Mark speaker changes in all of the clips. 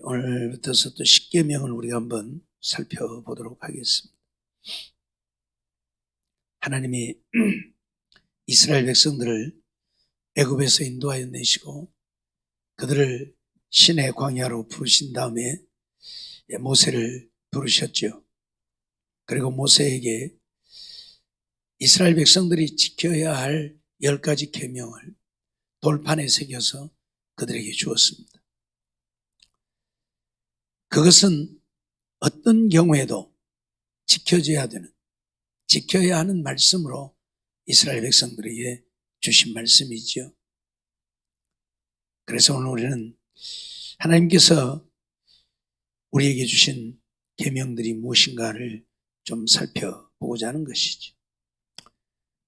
Speaker 1: 오늘부터서 또 십계명을 우리가 한번 살펴보도록 하겠습니다. 하나님이 이스라엘 백성들을 애굽에서 인도하여 내시고 그들을 시내 광야로 부르신 다음에 모세를 부르셨죠. 그리고 모세에게 이스라엘 백성들이 지켜야 할 10가지 계명을 돌판에 새겨서 그들에게 주었습니다. 그것은 어떤 경우에도 지켜져야 하는 말씀으로 이스라엘 백성들에게 주신 말씀이죠. 그래서 오늘 우리는 하나님께서 우리에게 주신 계명들이 무엇인가를 좀 살펴보고자 하는 것이죠.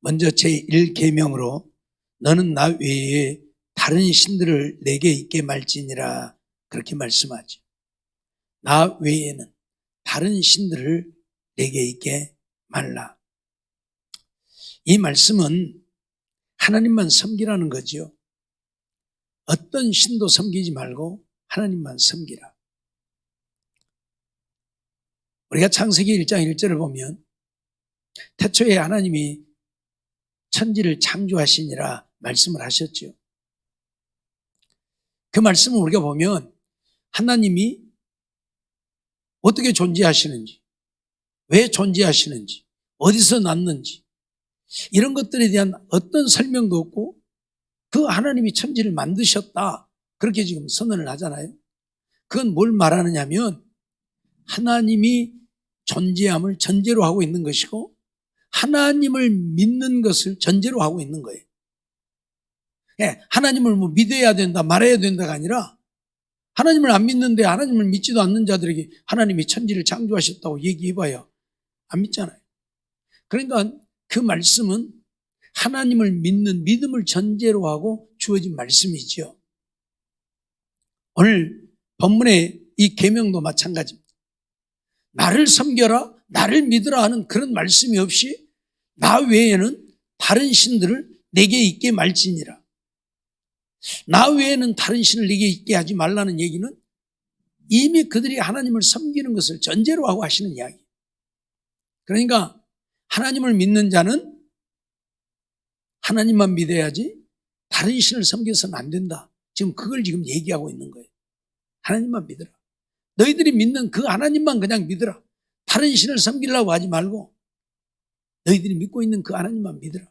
Speaker 1: 먼저 제1계명으로 너는 나 외에 다른 신들을 내게 있게 말지니라 그렇게 말씀하죠. 나 외에는 다른 신들을 내게 있게 말라. 이 말씀은 하나님만 섬기라는 거죠. 어떤 신도 섬기지 말고 하나님만 섬기라. 우리가 창세기 1장 1절을 보면 태초에 하나님이 천지를 창조하시니라 말씀을 하셨죠. 그 말씀을 우리가 보면 하나님이 어떻게 존재하시는지, 왜 존재하시는지, 어디서 났는지 이런 것들에 대한 어떤 설명도 없고 그 하나님이 천지를 만드셨다 그렇게 지금 선언을 하잖아요. 그건 뭘 말하느냐면 하나님이 존재함을 전제로 하고 있는 것이고 하나님을 믿는 것을 전제로 하고 있는 거예요. 하나님을 믿어야 된다 말아야 된다가 아니라 하나님을 안 믿는데 하나님을 믿지도 않는 자들에게 하나님이 천지를 창조하셨다고 얘기해봐야 안 믿잖아요. 그러니까 그 말씀은 하나님을 믿는 믿음을 전제로 하고 주어진 말씀이죠. 오늘 본문의 이 계명도 마찬가지입니다. 나를 섬겨라, 나를 믿으라 하는 그런 말씀이 없이 나 외에는 다른 신들을 내게 있게 말지니라. 나 외에는 다른 신을 내게 있게 하지 말라는 얘기는 이미 그들이 하나님을 섬기는 것을 전제로 하고 하시는 이야기. 그러니까 하나님을 믿는 자는 하나님만 믿어야지 다른 신을 섬겨서는 안 된다. 지금 그걸 지금 얘기하고 있는 거예요. 하나님만 믿어라. 너희들이 믿는 그 하나님만 그냥 믿어라. 다른 신을 섬기려고 하지 말고 너희들이 믿고 있는 그 하나님만 믿어라.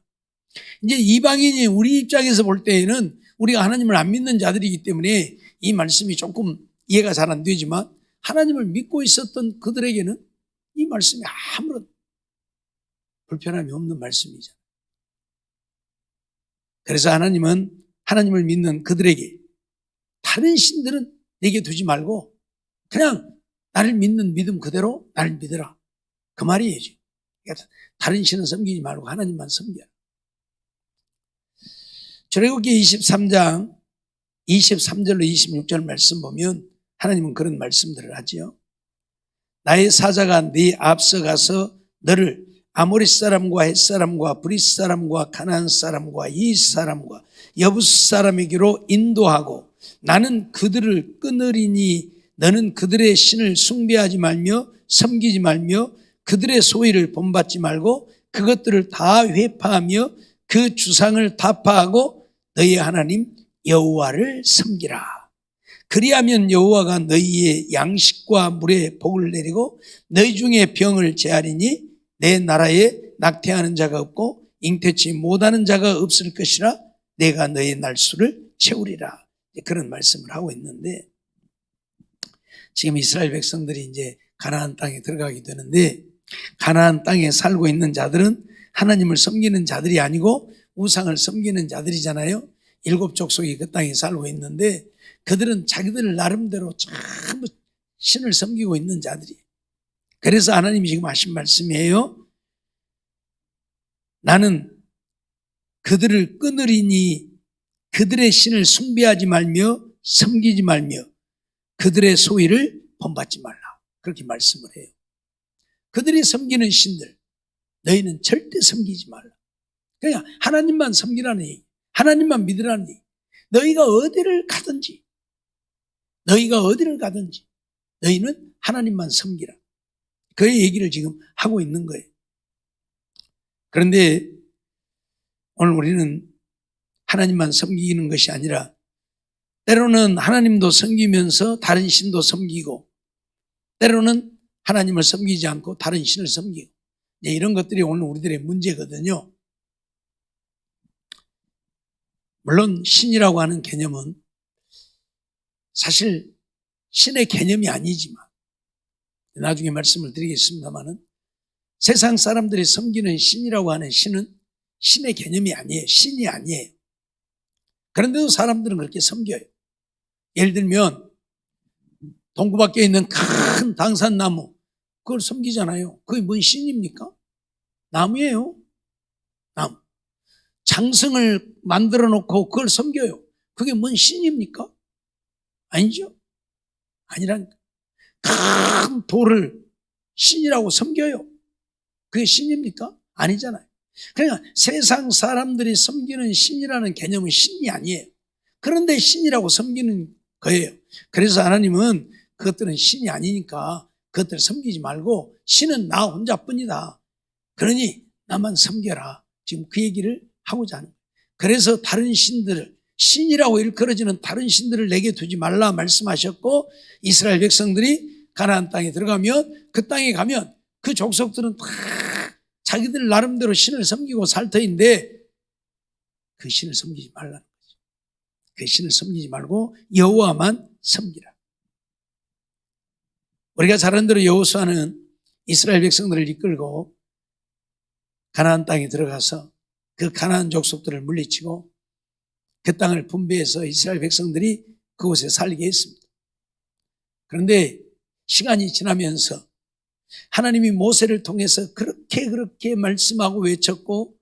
Speaker 1: 이제 이방인이 우리 입장에서 볼 때에는 우리가 하나님을 안 믿는 자들이기 때문에 이 말씀이 조금 이해가 잘 안 되지만 하나님을 믿고 있었던 그들에게는 이 말씀이 아무런 불편함이 없는 말씀이잖아요. 그래서 하나님은 하나님을 믿는 그들에게 다른 신들은 내게 두지 말고 그냥 나를 믿는 믿음 그대로 나를 믿어라. 그 말이에요. 그러니까 다른 신은 섬기지 말고 하나님만 섬겨라. 출애굽기 23장 23절로 26절 말씀 보면 하나님은 그런 말씀들을 하지요. 나의 사자가 네 앞서가서 너를 아모리 사람과 헷 사람과 브릿 사람과 가나안 사람과 이 사람과 여부스 사람에게로 인도하고 나는 그들을 끊으리니 너는 그들의 신을 숭배하지 말며 섬기지 말며 그들의 소위를 본받지 말고 그것들을 다 회파하며 그 주상을 타파하고 너희 하나님 여호와를 섬기라. 그리하면 여호와가 너희의 양식과 물에 복을 내리고 너희 중에 병을 제하리니 내 나라에 낙태하는 자가 없고 잉태치 못하는 자가 없을 것이라. 내가 너희 날수를 채우리라. 그런 말씀을 하고 있는데 지금 이스라엘 백성들이 이제 가나안 땅에 들어가게 되는데 가나안 땅에 살고 있는 자들은 하나님을 섬기는 자들이 아니고 우상을 섬기는 자들이잖아요. 7 족속이 그 땅에 살고 있는데 그들은 자기들 나름대로 전부 신을 섬기고 있는 자들이에요. 그래서 하나님이 지금 하신 말씀이에요. 나는 그들을 끊으리니 그들의 신을 숭배하지 말며 섬기지 말며 그들의 소위를 본받지 말라. 그렇게 말씀을 해요. 그들이 섬기는 신들 너희는 절대 섬기지 말라. 그냥 하나님만 섬기라는 얘기, 하나님만 믿으라는 얘기. 너희가 어디를 가든지 너희가 어디를 가든지 너희는 하나님만 섬기라. 그 얘기를 지금 하고 있는 거예요. 그런데 오늘 우리는 하나님만 섬기는 것이 아니라 때로는 하나님도 섬기면서 다른 신도 섬기고, 때로는 하나님을 섬기지 않고 다른 신을 섬기고, 이런 것들이 오늘 우리들의 문제거든요. 물론 신이라고 하는 개념은 사실 신의 개념이 아니지만, 나중에 말씀을 드리겠습니다마는, 세상 사람들이 섬기는 신이라고 하는 신은 신의 개념이 아니에요. 신이 아니에요. 그런데도 사람들은 그렇게 섬겨요. 예를 들면 동구밖에 있는 큰 당산나무, 그걸 섬기잖아요. 그게 뭔 신입니까? 나무예요. 나무. 장승을 만들어 놓고 그걸 섬겨요. 그게 뭔 신입니까? 아니죠. 아니라니까. 큰 돌을 신이라고 섬겨요. 그게 신입니까? 아니잖아요. 그러니까 세상 사람들이 섬기는 신이라는 개념은 신이 아니에요. 그런데 신이라고 섬기는 거예요. 그래서 하나님은 그것들은 신이 아니니까 그것들을 섬기지 말고 신은 나 혼자뿐이다. 그러니 나만 섬겨라. 지금 그 얘기를 하고자 하는 거예요. 그래서 다른 신들을, 신이라고 일컬어지는 다른 신들을 내게 두지 말라 말씀하셨고, 이스라엘 백성들이 가나안 땅에 들어가면, 그 땅에 가면 그 족속들은 다 자기들 나름대로 신을 섬기고 살 터인데 그 신을 섬기지 말라는 거죠. 그 신을 섬기지 말고 여호와만 섬기라. 우리가 잘 아는 대로 여호수아는 이스라엘 백성들을 이끌고 가나안 땅에 들어가서 그 가나안 족속들을 물리치고 그 땅을 분배해서 이스라엘 백성들이 그곳에 살게 했습니다. 그런데 시간이 지나면서 하나님이 모세를 통해서 그렇게 말씀하고 외쳤고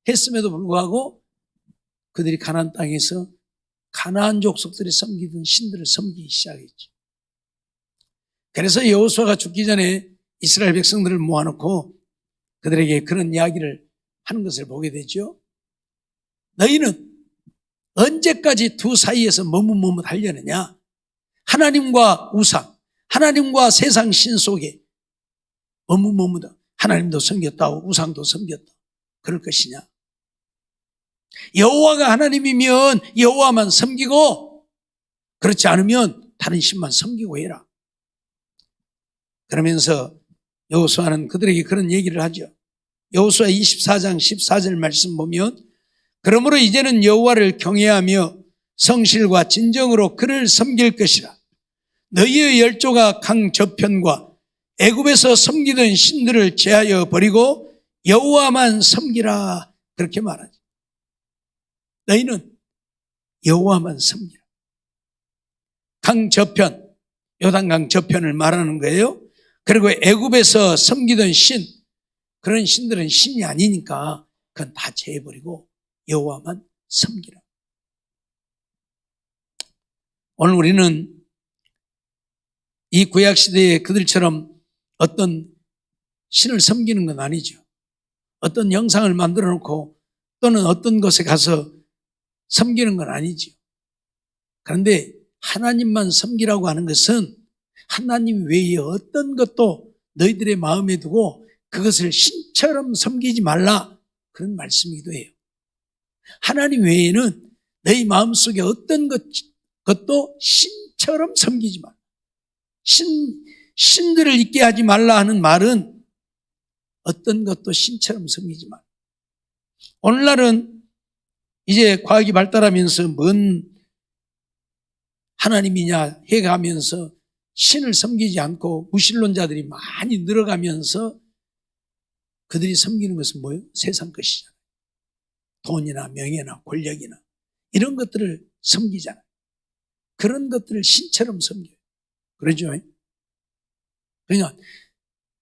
Speaker 1: 했음에도 불구하고 그들이 가나안 땅에서 가나안 족속들이 섬기던 신들을 섬기기 시작했죠. 그래서 여호수아가 죽기 전에 이스라엘 백성들을 모아놓고 그들에게 그런 이야기를 하는 것을 보게 되죠. 너희는 언제까지 두 사이에서 머뭇머뭇하려느냐? 하나님과 우상, 하나님과 세상 신 속에 머뭇머뭇, 하나님도 섬겼다고 우상도 섬겼다. 그럴 것이냐? 여호와가 하나님이면 여호와만 섬기고, 그렇지 않으면 다른 신만 섬기고 해라. 그러면서 여호수아는 그들에게 그런 얘기를 하죠. 여호수아 24장 14절 말씀 보면, 그러므로 이제는 여호와를 경외하며 성실과 진정으로 그를 섬길 것이라. 너희의 열조가 강 저편과 애굽에서 섬기던 신들을 제하여 버리고 여호와만 섬기라. 그렇게 말하죠. 너희는 여호와만 섬기라. 강 저편, 요단강 저편을 말하는 거예요. 그리고 애굽에서 섬기던 신, 그런 신들은 신이 아니니까 그건 다 제해버리고 여호와만 섬기라. 오늘 우리는 이 구약시대에 그들처럼 어떤 신을 섬기는 건 아니죠. 어떤 영상을 만들어 놓고 또는 어떤 곳에 가서 섬기는 건 아니죠. 그런데 하나님만 섬기라고 하는 것은 하나님 외에 어떤 것도 너희들의 마음에 두고 그것을 신처럼 섬기지 말라, 그런 말씀이기도 해요. 하나님 외에는 너희 마음속에 어떤 것도 신처럼 섬기지 말라. 신들을 있게 하지 말라 하는 말은 어떤 것도 신처럼 섬기지 말라. 오늘날은 이제 과학이 발달하면서 뭔 하나님이냐 해가면서 신을 섬기지 않고 무신론자들이 많이 늘어가면서 그들이 섬기는 것은 뭐예요? 세상 것이잖아요. 돈이나 명예나 권력이나 이런 것들을 섬기잖아요. 그런 것들을 신처럼 섬겨요. 그러죠? 그러니까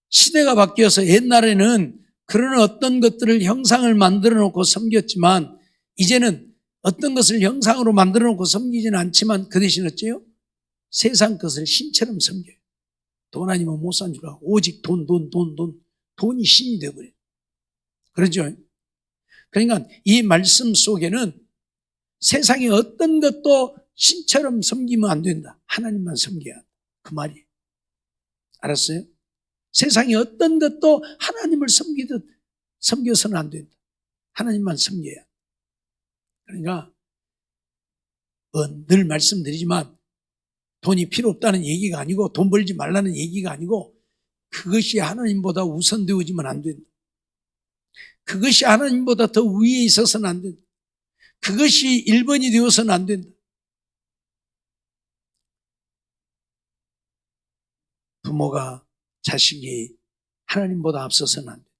Speaker 1: 시대가 바뀌어서 옛날에는 그런 어떤 것들을 형상을 만들어 놓고 섬겼지만 이제는 어떤 것을 형상으로 만들어 놓고 섬기지는 않지만 그 대신 어째요? 세상 것을 신처럼 섬겨요. 돈 아니면 못 산 줄 알고 오직 돈이 신이 되어버려요. 그러죠? 그러니까 이 말씀 속에는 세상의 어떤 것도 신처럼 섬기면 안 된다. 하나님만 섬겨야 한다. 그 말이에요. 알았어요? 세상에 어떤 것도 하나님을 섬겨서는 안 된다. 하나님만 섬겨야 한다. 그러니까 늘 말씀드리지만 돈이 필요 없다는 얘기가 아니고 돈 벌지 말라는 얘기가 아니고 그것이 하나님보다 우선되어지면 안 된다. 그것이 하나님보다 더 위에 있어서는 안 된다. 그것이 1번이 되어서는 안 된다. 부모가 자식이 하나님보다 앞서서는 안 된다.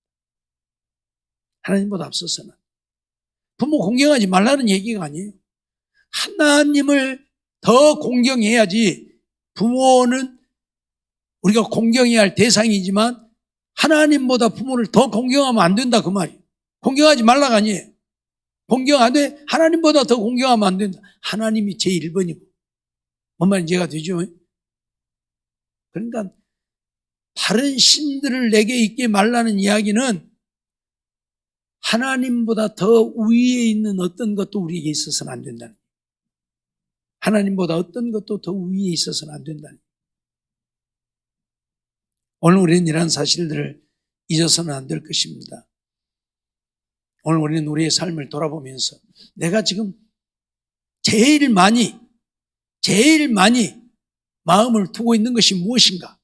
Speaker 1: 하나님보다 앞서서는 안 된다. 부모 공경하지 말라는 얘기가 아니에요. 하나님을 더 공경해야지. 부모는 우리가 공경해야 할 대상이지만 하나님보다 부모를 더 공경하면 안 된다 그 말이에요. 공경하지 말라가 아니에요. 공경하되 하나님보다 더 공경하면 안 된다. 하나님이 제1번이고 뭔 말인지 이해가 되죠? 그러니까 다른 신들을 내게 있게 말라는 이야기는 하나님보다 더 위에 있는 어떤 것도 우리에게 있어서는 안 된다는 거예요. 하나님보다 어떤 것도 더 위에 있어서는 안 된다는 거예요. 오늘 우리는 이러한 사실들을 잊어서는 안 될 것입니다. 오늘 우리는 우리의 삶을 돌아보면서 내가 지금 제일 많이 마음을 두고 있는 것이 무엇인가?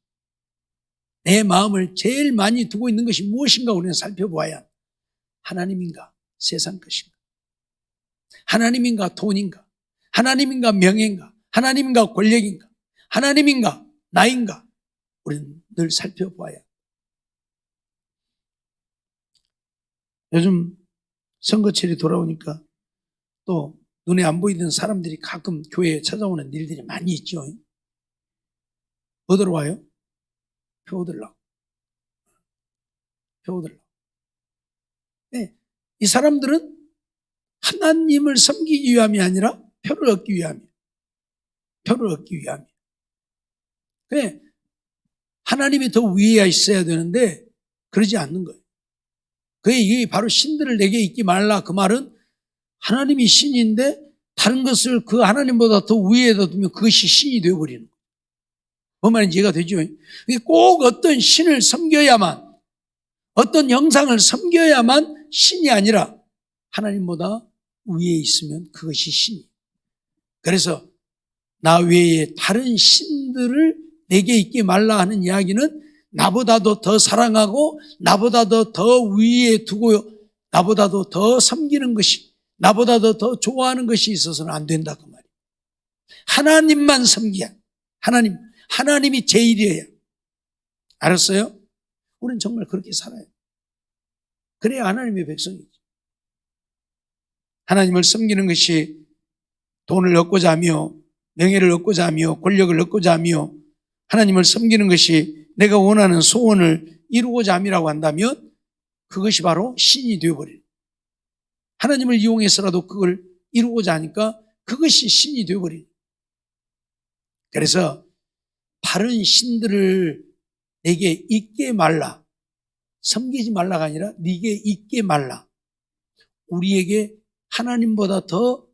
Speaker 1: 내 마음을 제일 많이 두고 있는 것이 무엇인가 우리는 살펴보아야 하나님인가? 세상 것인가? 하나님인가? 돈인가? 하나님인가? 명예인가? 하나님인가? 권력인가? 하나님인가? 나인가? 우리는 늘 살펴보아야. 요즘 선거철이 돌아오니까 또 눈에 안 보이던 사람들이 가끔 교회에 찾아오는 일들이 많이 있죠. 뭐 들어와요? 표 얻으려고. 네, 이 사람들은 하나님을 섬기기 위함이 아니라 표를 얻기 위함이에요. 그래, 하나님이 더 위에 있어야 되는데 그러지 않는 거예요. 이게 바로 신들을 내게 잊지 말라. 그 말은 하나님이 신인데 다른 것을 그 하나님보다 더 위에다 두면 그것이 신이 되어버리는 거예요. 뭔 말인지 이해가 되죠? 꼭 어떤 신을 섬겨야만, 어떤 형상을 섬겨야만 신이 아니라 하나님보다 위에 있으면 그것이 신이에요. 그래서 나 외에 다른 신들을 내게 있게 말라 하는 이야기는 나보다도 더 사랑하고 나보다도 더 위에 두고 나보다도 더 섬기는 것이, 나보다도 더 좋아하는 것이 있어서는 안 된다 그 말이에요. 하나님만 섬기야. 하나님이 제일이에요. 알았어요? 우리는 정말 그렇게 살아요. 그래야 하나님의 백성이죠. 하나님을 섬기는 것이 돈을 얻고자 하며 명예를 얻고자 하며 권력을 얻고자 하며 하나님을 섬기는 것이 내가 원하는 소원을 이루고자 함이라고 한다면 그것이 바로 신이 되어버려요. 하나님을 이용해서라도 그걸 이루고자 하니까 그것이 신이 되어버려요. 그래서 다른 신들을 내게 있게 말라. 섬기지 말라가 아니라 네게 있게 말라. 우리에게 하나님보다 더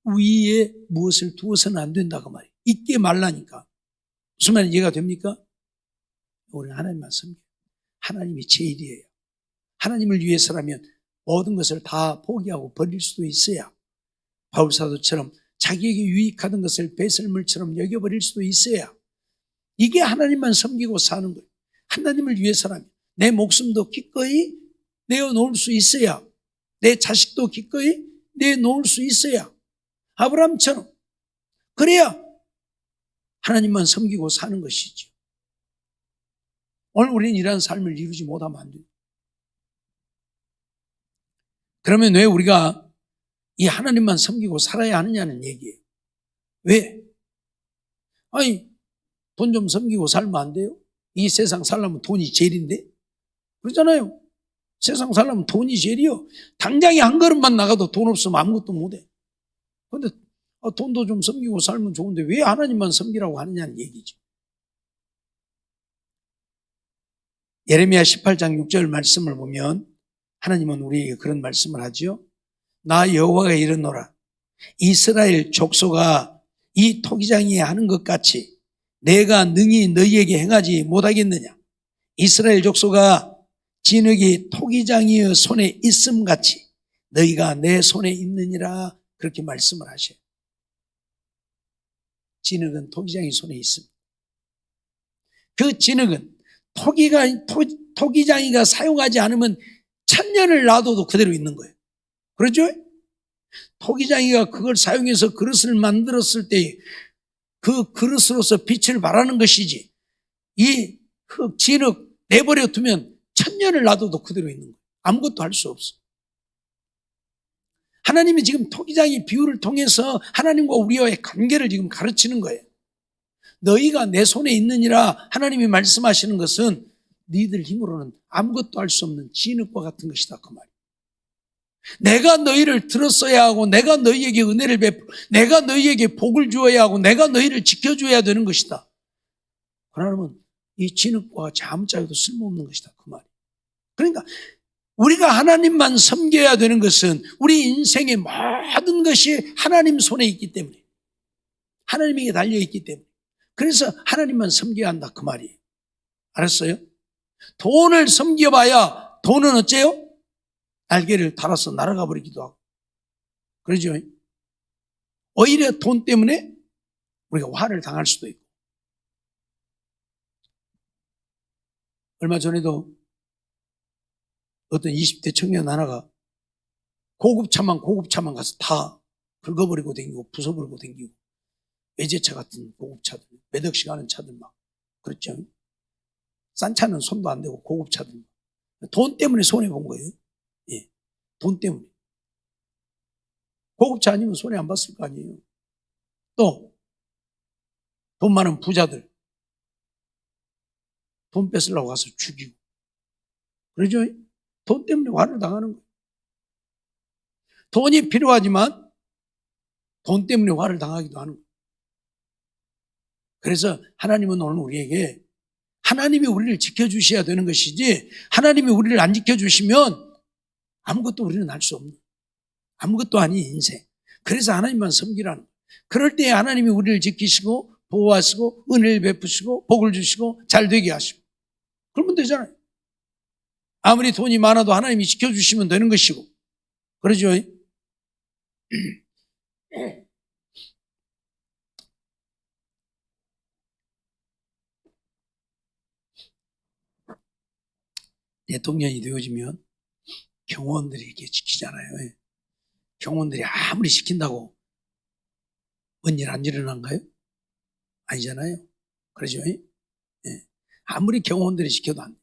Speaker 1: 위에 무엇을 두어서는 안 된다고 말이에요. 있게 말라니까. 무슨 말인지 이해가 됩니까? 우리는 하나님만 섬겨요. 하나님이 제일이에요. 하나님을 위해서라면 모든 것을 다 포기하고 버릴 수도 있어야, 바울사도처럼 자기에게 유익하던 것을 배설물처럼 여겨버릴 수도 있어야, 이게 하나님만 섬기고 사는 거예요. 하나님을 위해서라면 내 목숨도 기꺼이 내어놓을 수 있어야, 내 자식도 기꺼이 내놓을 수 있어야, 아브라함처럼 그래야 하나님만 섬기고 사는 것이죠. 오늘 우리는 이러한 삶을 이루지 못하면 안 돼요. 그러면 왜 우리가 이 하나님만 섬기고 살아야 하느냐는 얘기예요. 왜? 아니, 돈 좀 섬기고 살면 안 돼요? 이 세상 살려면 돈이 제일인데? 그러잖아요. 세상 살려면 돈이 제일이요. 당장에 한 걸음만 나가도 돈 없으면 아무것도 못해. 그런데 돈도 좀 섬기고 살면 좋은데 왜 하나님만 섬기라고 하느냐는 얘기죠. 예레미야 18장 6절 말씀을 보면 하나님은 우리에게 그런 말씀을 하죠. 나 여호와가 이르노라. 이스라엘 족속아, 이 토기장이 하는 것 같이 내가 능히 너희에게 행하지 못하겠느냐. 이스라엘 족속아, 진흙이 토기장이의 손에 있음 같이 너희가 내 손에 있느니라. 그렇게 말씀을 하셔요. 진흙은 토기장이 손에 있습니다. 그 진흙은 토기장이가 사용하지 않으면 천년을 놔둬도 그대로 있는 거예요. 그렇죠? 토기장이가 그걸 사용해서 그릇을 만들었을 때 그 그릇으로서 빛을 발하는 것이지, 이 흙, 진흙 내버려 두면 천년을 놔둬도 그대로 있는 거예요. 아무것도 할 수 없어. 하나님이 지금 토기장이 비유를 통해서 하나님과 우리와의 관계를 지금 가르치는 거예요. 너희가 내 손에 있느니라 하나님이 말씀하시는 것은 너희들 힘으로는 아무것도 할 수 없는 진흙과 같은 것이다, 그 말이에요. 내가 너희를 들었어야 하고, 내가 너희에게 은혜를 베풀고, 내가 너희에게 복을 주어야 하고, 내가 너희를 지켜줘야 되는 것이다. 하나님은 이 진흙과 아무짝에도 쓸모없는 것이다, 그 말이에요. 그러니까 우리가 하나님만 섬겨야 되는 것은 우리 인생의 모든 것이 하나님 손에 있기 때문에, 하나님에게 달려있기 때문에, 그래서 하나님만 섬겨야 한다, 그 말이에요. 알았어요? 돈을 섬겨봐야 돈은 어째요? 날개를 달아서 날아가 버리기도 하고. 그러죠? 오히려 돈 때문에 우리가 화를 당할 수도 있고. 얼마 전에도 어떤 20대 청년 하나가 고급차만 가서 다 긁어버리고 다니고 부숴버리고 다니고, 외제차 같은 고급차들, 몇 억씩 하는 차들 막 그렇죠. 싼 차는 손도 안 대고 고급차들, 돈 때문에 손해본 거예요. 예, 돈 때문에. 고급차 아니면 손해 안 봤을 거 아니에요. 또 돈 많은 부자들 돈 뺏으려고 가서 죽이고, 그러죠? 돈 때문에 화를 당하는 거예요. 돈이 필요하지만 돈 때문에 화를 당하기도 하는 거예요. 그래서 하나님은 오늘 우리에게, 하나님이 우리를 지켜주셔야 되는 것이지, 하나님이 우리를 안 지켜주시면 아무것도 우리는 할 수 없는, 아무것도 아닌 인생. 그래서 하나님만 섬기라는 거예요. 그럴 때 하나님이 우리를 지키시고 보호하시고 은혜를 베푸시고 복을 주시고 잘 되게 하시고, 그러면 되잖아요. 아무리 돈이 많아도 하나님이 지켜주시면 되는 것이고, 그러죠? 대통령이 되어지면 경호원들이 이렇게 지키잖아요. 경호원들이 아무리 시킨다고 뭔 일 안 일어난가요? 아니잖아요. 그러죠? 아무리 경호원들이 시켜도 안 돼.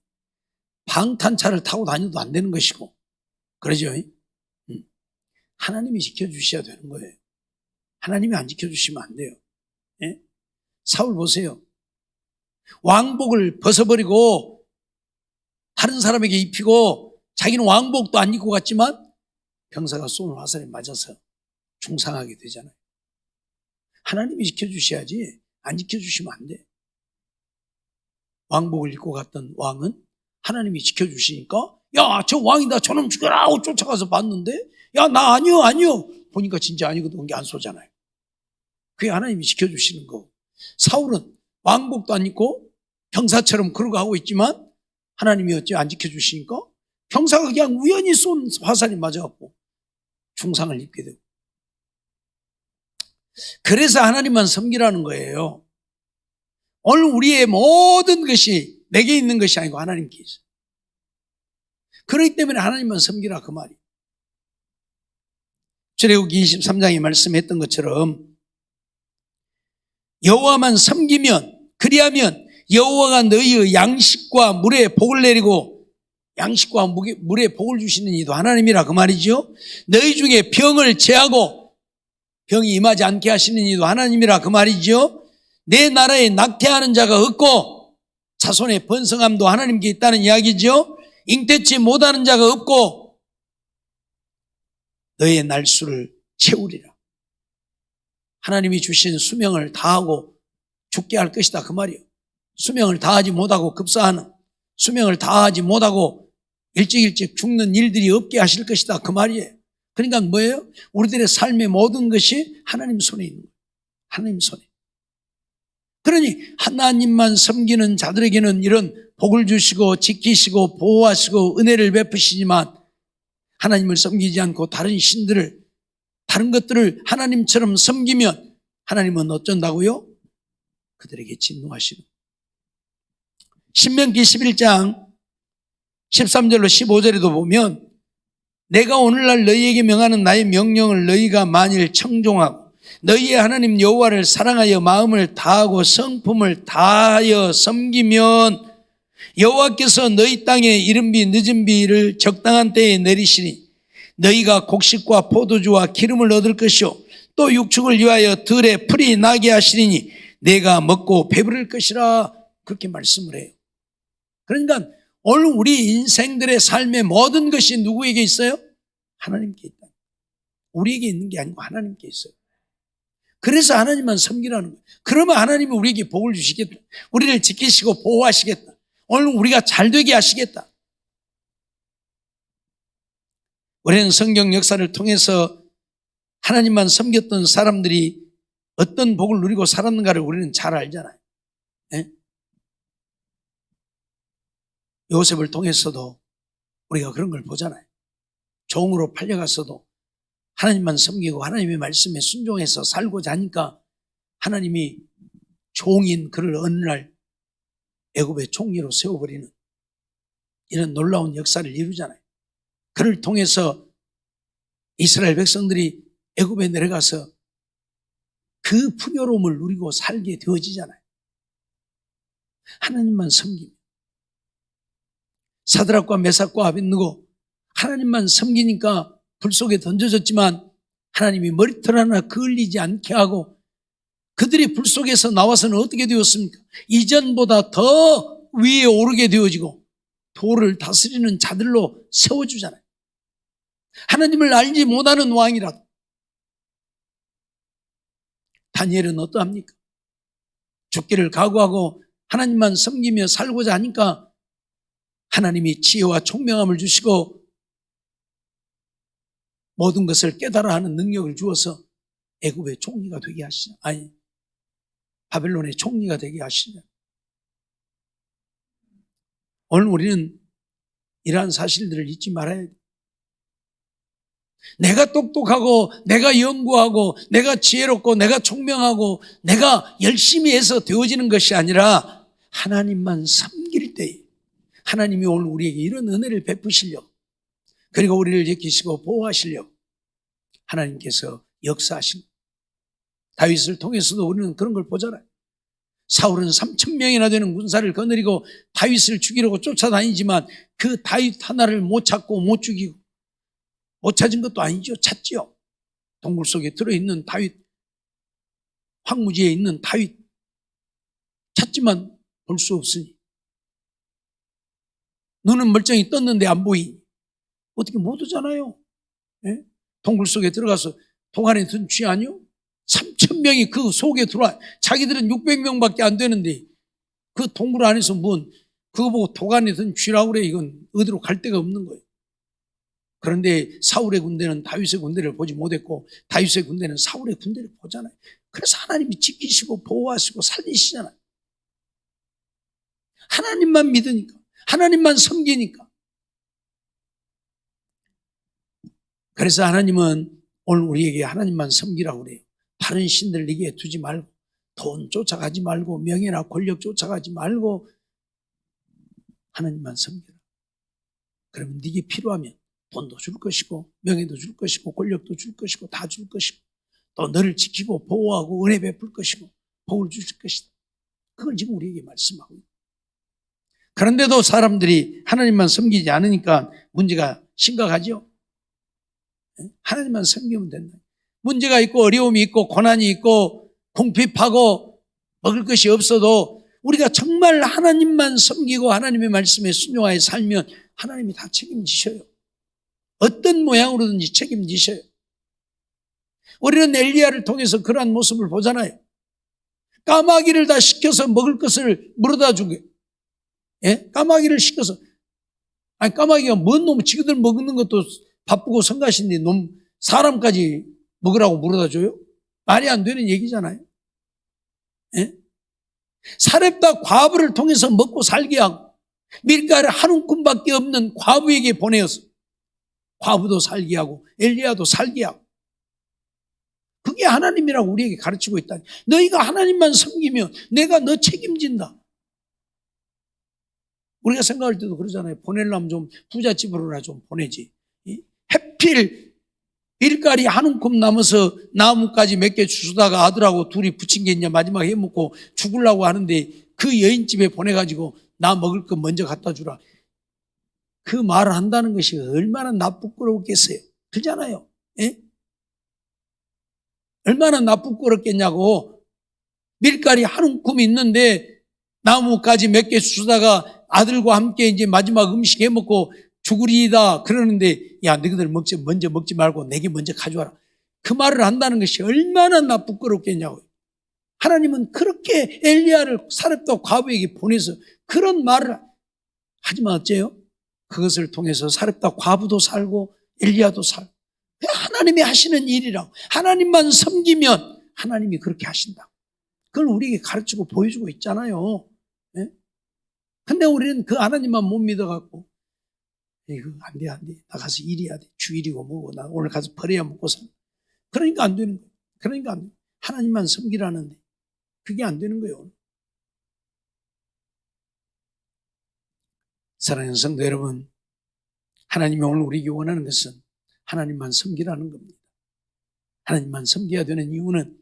Speaker 1: 방탄차를 타고 다녀도 안 되는 것이고, 그러죠? 하나님이 지켜주셔야 되는 거예요. 하나님이 안 지켜주시면 안 돼요. 사울 보세요. 왕복을 벗어버리고 다른 사람에게 입히고 자기는 왕복도 안 입고 갔지만 병사가 쏜 화살에 맞아서 중상하게 되잖아요. 하나님이 지켜주셔야지 안 지켜주시면 안 돼. 왕복을 입고 갔던 왕은 하나님이 지켜주시니까, 야, 저 왕이다, 저놈 죽여라 하고 쫓아가서 봤는데, 야, 나 아니요 보니까 진짜 아니거든. 그게 안 쏘잖아요. 그게 하나님이 지켜주시는 거. 사울은 왕복도 안 입고 병사처럼 그러고 하고 있지만 하나님이 어째 안 지켜주시니까 병사가 그냥 우연히 쏜 화살이 맞아갖고 중상을 입게 되고. 그래서 하나님만 섬기라는 거예요. 오늘 우리의 모든 것이 내게 있는 것이 아니고 하나님께 있어요. 그렇기 때문에 하나님만 섬기라, 그 말이에요. 출애굽기 23장에 말씀했던 것처럼 여호와만 섬기면, 그리하면 여호와가 너희의 양식과 물에 복을 내리고, 양식과 물에 복을 주시는 이도 하나님이라, 그 말이죠. 너희 중에 병을 제하고 병이 임하지 않게 하시는 이도 하나님이라, 그 말이죠. 내 나라에 낙태하는 자가 없고 자손의 번성함도 하나님께 있다는 이야기죠. 잉태치 못하는 자가 없고 너의 날수를 채우리라. 하나님이 주신 수명을 다하고 죽게 할 것이다, 그 말이에요. 수명을 다하지 못하고 급사하는, 수명을 다하지 못하고 일찍 죽는 일들이 없게 하실 것이다, 그 말이에요. 그러니까 뭐예요? 우리들의 삶의 모든 것이 하나님 손에 있는 거예요. 하나님 손에. 그러니 하나님만 섬기는 자들에게는 이런 복을 주시고 지키시고 보호하시고 은혜를 베푸시지만 하나님을 섬기지 않고 다른 신들을, 다른 것들을 하나님처럼 섬기면 하나님은 어쩐다고요? 그들에게 진노하시는. 신명기 11장 13절로 15절에도 보면 내가 오늘날 너희에게 명하는 나의 명령을 너희가 만일 청종하고 너희의 하나님 여호와를 사랑하여 마음을 다하고 성품을 다하여 섬기면 여호와께서 너희 땅에 이른 비 늦은 비를 적당한 때에 내리시니 너희가 곡식과 포도주와 기름을 얻을 것이요 또 육축을 위하여 들에 풀이 나게 하시리니 내가 먹고 배부를 것이라. 그렇게 말씀을 해요. 그러니까 오늘 우리 인생들의 삶의 모든 것이 누구에게 있어요? 하나님께 있다. 우리에게 있는 게 아니고 하나님께 있어요. 그래서 하나님만 섬기라는 거예요. 그러면 하나님이 우리에게 복을 주시겠다. 우리를 지키시고 보호하시겠다. 오늘 우리가 잘 되게 하시겠다. 우리는 성경 역사를 통해서 하나님만 섬겼던 사람들이 어떤 복을 누리고 살았는가를 우리는 잘 알잖아요. 네? 요셉을 통해서도 우리가 그런 걸 보잖아요. 종으로 팔려갔어도 하나님만 섬기고 하나님의 말씀에 순종해서 살고자 하니까 하나님이 종인 그를 어느 날 애굽의 총리로 세워버리는 이런 놀라운 역사를 이루잖아요. 그를 통해서 이스라엘 백성들이 애굽에 내려가서 그 풍요로움을 누리고 살게 되어지잖아요. 하나님만 섬기면. 사드락과 메삭과 아벳느고 하나님만 섬기니까 불 속에 던져졌지만 하나님이 머리털 하나 그을리지 않게 하고 그들이 불 속에서 나와서는 어떻게 되었습니까? 이전보다 더 위에 오르게 되어지고 돌을 다스리는 자들로 세워주잖아요. 하나님을 알지 못하는 왕이라도. 다니엘은 어떠합니까? 죽기를 각오하고 하나님만 섬기며 살고자 하니까 하나님이 지혜와 총명함을 주시고 모든 것을 깨달아 하는 능력을 주어서 애굽의 총리가 되게 하시죠. 아니, 바벨론의 총리가 되게 하시죠. 오늘 우리는 이러한 사실들을 잊지 말아야 돼요. 내가 똑똑하고 내가 연구하고 내가 지혜롭고 내가 총명하고 내가 열심히 해서 되어지는 것이 아니라 하나님만 섬길 때에 하나님이 오늘 우리에게 이런 은혜를 베푸시려고 그리고 우리를 지키시고 보호하시려고 하나님께서 역사하신 다윗을 통해서도 우리는 그런 걸 보잖아요. 사울은 3,000명이나 되는 군사를 거느리고 다윗을 죽이려고 쫓아다니지만 그 다윗 하나를 못 찾고 못 죽이고 못 찾은 것도 아니죠. 찾지요. 동굴 속에 들어있는 다윗, 황무지에 있는 다윗 찾지만 볼 수 없으니 눈은 멀쩡히 떴는데 안 보이니 어떻게 못 오잖아요. 예? 동굴 속에 들어가서 도간에 든 쥐 아니요? 3,000명이 그 속에 들어와. 자기들은 600명밖에 안 되는데 그 동굴 안에서 그거 보고 도간에 든 쥐라고 그래. 이건 어디로 갈 데가 없는 거예요. 그런데 사울의 군대는 다윗의 군대를 보지 못했고 다윗의 군대는 사울의 군대를 보잖아요. 그래서 하나님이 지키시고 보호하시고 살리시잖아요. 하나님만 믿으니까, 하나님만 섬기니까. 그래서 하나님은 오늘 우리에게 하나님만 섬기라고 그래요. 다른 신들 네게 두지 말고 돈 쫓아가지 말고 명예나 권력 쫓아가지 말고 하나님만 섬기라. 그러면 네게 필요하면 돈도 줄 것이고 명예도 줄 것이고 권력도 줄 것이고 다 줄 것이고 또 너를 지키고 보호하고 은혜 베풀 것이고 복을 주실 것이다. 그걸 지금 우리에게 말씀하고 있다. 그런데도 사람들이 하나님만 섬기지 않으니까 문제가 심각하죠. 하나님만 섬기면 된다. 문제가 있고 어려움이 있고 고난이 있고 궁핍하고 먹을 것이 없어도 우리가 정말 하나님만 섬기고 하나님의 말씀에 순종하여 살면 하나님이 다 책임지셔요. 어떤 모양으로든지 책임지셔요. 우리는 엘리야를 통해서 그러한 모습을 보잖아요. 까마귀를 다 시켜서 먹을 것을 물어다 주게. 예? 까마귀를 시켜서. 아니, 까마귀가 뭔 놈, 지그들 먹는 것도 바쁘고 성가신데 사람까지 먹으라고 물어다 줘요? 말이 안 되는 얘기잖아요. 예? 사렙다 과부를 통해서 먹고 살게 하고 밀가루 한 움큼밖에 없는 과부에게 보내어서 과부도 살게 하고 엘리야도 살게 하고, 그게 하나님이라고 우리에게 가르치고 있다. 너희가 하나님만 섬기면 내가 너 책임진다. 우리가 생각할 때도 그러잖아요. 보내려면 좀 부잣집으로나 좀 보내지. 해필 밀가리 한 움큼 남아서 나무까지 몇 개 주다가 아들하고 둘이 부친 게 이제 마지막에 해먹고 죽으려고 하는데 그 여인집에 보내가지고 나 먹을 거 먼저 갖다 주라. 그 말을 한다는 것이 얼마나 나쁘끄럽겠어요. 그렇잖아요. 예? 얼마나 나쁘끄럽겠냐고. 밀가리 한 움큼 있는데 나무까지 몇 개 주다가 아들과 함께 이제 마지막 음식 해먹고 죽으리다 그러는데, 야, 너희들 먼저 먹지 말고 내게 먼저 가져와라. 그 말을 한다는 것이 얼마나 나쁘끄럽겠냐고요. 하나님은 그렇게 엘리야를 사렙다 과부에게 보내서 그런 말을 하지만 어째요? 그것을 통해서 사렙다 과부도 살고 엘리야도 살고. 하나님이 하시는 일이라고. 하나님만 섬기면 하나님이 그렇게 하신다. 그걸 우리에게 가르치고 보여주고 있잖아요. 예? 근데 우리는 그 하나님만 못 믿어갖고, 이거 안 돼. 나 가서 일해야 돼. 주일이고 뭐고, 나 오늘 가서 벌어야 먹고 살. 그러니까 안 되는 거예요. 그러니까 안 돼. 하나님만 섬기라는데 그게 안 되는 거예요. 사랑하는 성도 여러분, 하나님이 오늘 우리에게 원하는 것은 하나님만 섬기라는 겁니다. 하나님만 섬겨야 되는 이유는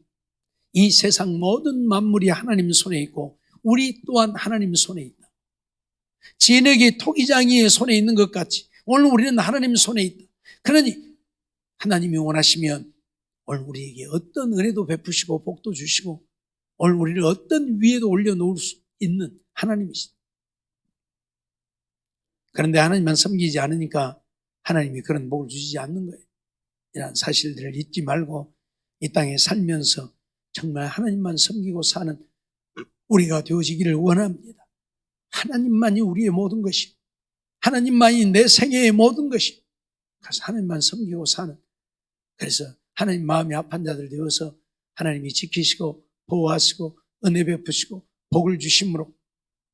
Speaker 1: 이 세상 모든 만물이 하나님 손에 있고 우리 또한 하나님 손에 있다. 진흙이 토기장이의 손에 있는 것 같이 오늘 우리는 하나님 손에 있다. 그러니 하나님이 원하시면 오늘 우리에게 어떤 은혜도 베푸시고 복도 주시고 오늘 우리를 어떤 위에도 올려놓을 수 있는 하나님이시다. 그런데 하나님만 섬기지 않으니까 하나님이 그런 복을 주시지 않는 거예요. 이런 사실들을 잊지 말고 이 땅에 살면서 정말 하나님만 섬기고 사는 우리가 되어지기를 원합니다. 하나님만이 우리의 모든 것이, 하나님만이 내 생애의 모든 것이, 그래서 하나님만 섬기고 사는, 그래서 하나님 마음이 아픈 자들 되어서 하나님이 지키시고 보호하시고 은혜 베푸시고 복을 주심으로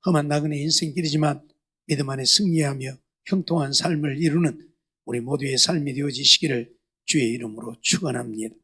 Speaker 1: 험한 나그네 인생길이지만 믿음 안에 승리하며 형통한 삶을 이루는 우리 모두의 삶이 되어지시기를 주의 이름으로 축원합니다.